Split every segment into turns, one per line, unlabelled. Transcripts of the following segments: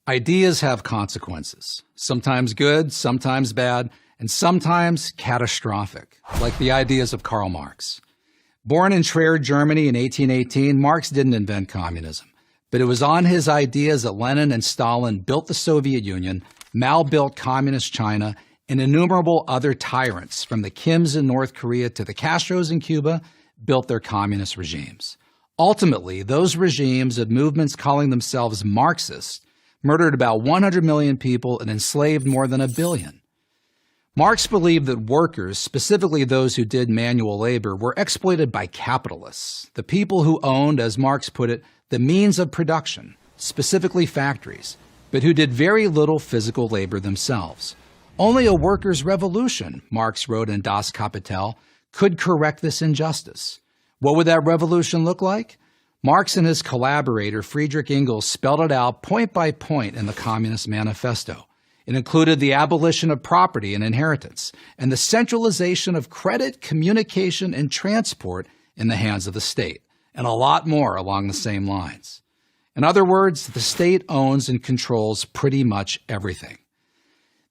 Ideas have consequences, sometimes good, sometimes bad, and sometimes catastrophic, like the ideas of Karl Marx. Born in Trier, Germany in 1818, Marx didn't invent communism, but it was on his ideas that Lenin and Stalin built the Soviet Union, Mao built communist China, and innumerable other tyrants, from the Kims in North Korea to the Castros in Cuba, built their communist regimes. Ultimately, those regimes and movements calling themselves Marxist murdered about 100 million people and enslaved more than 1 billion. Marx believed that workers, specifically those who did manual labor, were exploited by capitalists, the people who owned, as Marx put it, the means of production, specifically factories, but who did very little physical labor themselves. Only a workers' revolution, Marx wrote in Das Kapital, could correct this injustice. What would that revolution look like? Marx and his collaborator Friedrich Engels spelled it out point by point in the Communist Manifesto. It included the abolition of property and inheritance, and the centralization of credit, communication, and transport in the hands of the state, and a lot more along the same lines. In other words, the state owns and controls pretty much everything.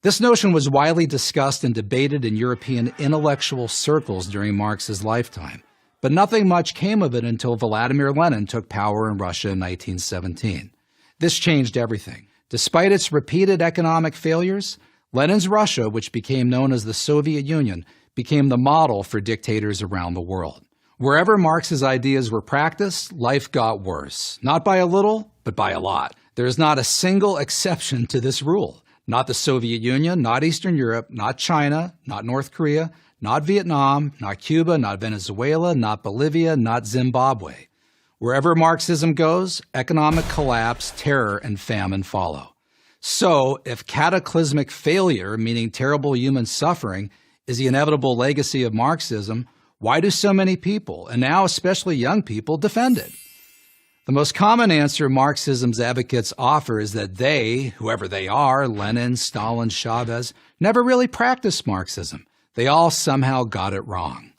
This notion was widely discussed and debated in European intellectual circles during Marx's lifetime, but nothing much came of it until Vladimir Lenin took power in Russia in 1917. This changed everything. Despite its repeated economic failures, Lenin's Russia, which became known as the Soviet Union, became the model for dictators around the world. Wherever Marx's ideas were practiced, life got worse. Not by a little, but by a lot. There is not a single exception to this rule. Not the Soviet Union, not Eastern Europe, not China, not North Korea, not Vietnam, not Cuba, not Venezuela, not Bolivia, not Zimbabwe. Wherever Marxism goes, economic collapse, terror, and famine follow. So, if cataclysmic failure, meaning terrible human suffering, is the inevitable legacy of Marxism, why do so many people, and now especially young people, defend it? The most common answer Marxism's advocates offer is that they, whoever they are, Lenin, Stalin, Chavez, never really practiced Marxism. They all somehow got it wrong.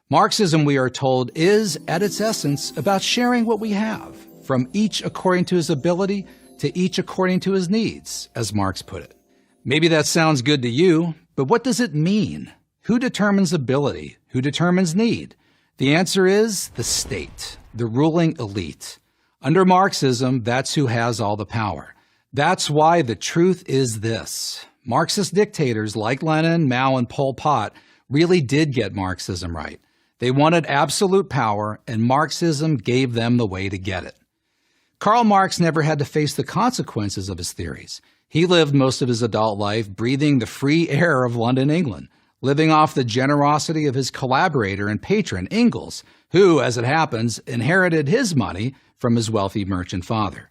Marxism, we are told, is, at its essence, about sharing what we have, from each according to his ability to each according to his needs, as Marx put it. Maybe that sounds good to you, but what does it mean? Who determines ability? Who determines need? The answer is the state, the ruling elite. Under Marxism, that's who has all the power. That's why the truth is this. Marxist dictators like Lenin, Mao, and Pol Pot really did get Marxism right. They wanted absolute power, and Marxism gave them the way to get it. Karl Marx never had to face the consequences of his theories. He lived most of his adult life breathing the free air of London, England, living off the generosity of his collaborator and patron, Engels, who, as it happens, inherited his money from his wealthy merchant father.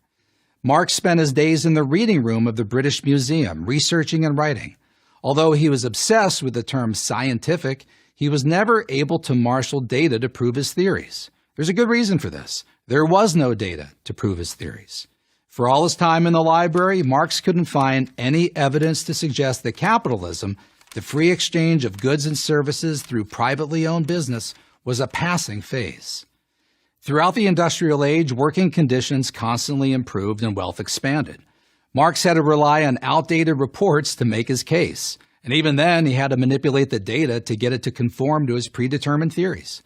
Marx spent his days in the reading room of the British Museum, researching and writing. Although he was obsessed with the term scientific, he was never able to marshal data to prove his theories. There's a good reason for this. There was no data to prove his theories. For all his time in the library, Marx couldn't find any evidence to suggest that capitalism, the free exchange of goods and services through privately owned business, was a passing phase. Throughout the industrial age, working conditions constantly improved and wealth expanded. Marx had to rely on outdated reports to make his case, and even then he had to manipulate the data to get it to conform to his predetermined theories.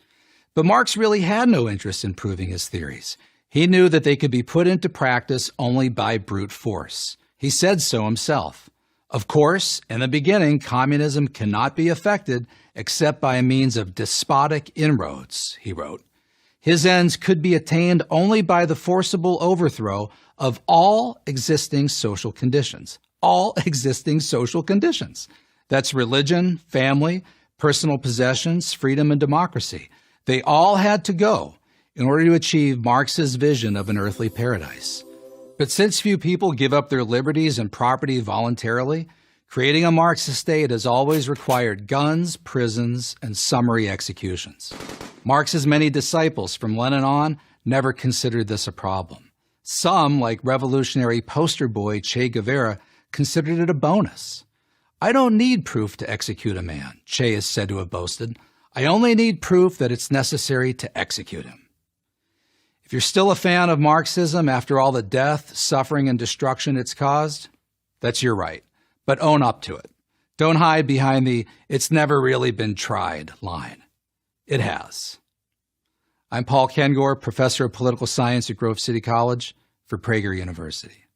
But Marx really had no interest in proving his theories. He knew that they could be put into practice only by brute force. He said so himself. Of course, in the beginning, communism cannot be effected except by means of despotic inroads, he wrote. His ends could be attained only by the forcible overthrow of all existing social conditions. All existing social conditions. That's religion, family, personal possessions, freedom, and democracy. They all had to go in order to achieve Marx's vision of an earthly paradise. But since few people give up their liberties and property voluntarily, creating a Marxist state has always required guns, prisons, and summary executions. Marx's many disciples from Lenin on never considered this a problem. Some, like revolutionary poster boy Che Guevara, considered it a bonus. I don't need proof to execute a man, Che is said to have boasted. I only need proof that it's necessary to execute him. If you're still a fan of Marxism after all the death, suffering, and destruction it's caused, that's your right. But own up to it. Don't hide behind the "it's never really been tried" line. It has. I'm Paul Kengor, professor of political science at Grove City College for Prager University.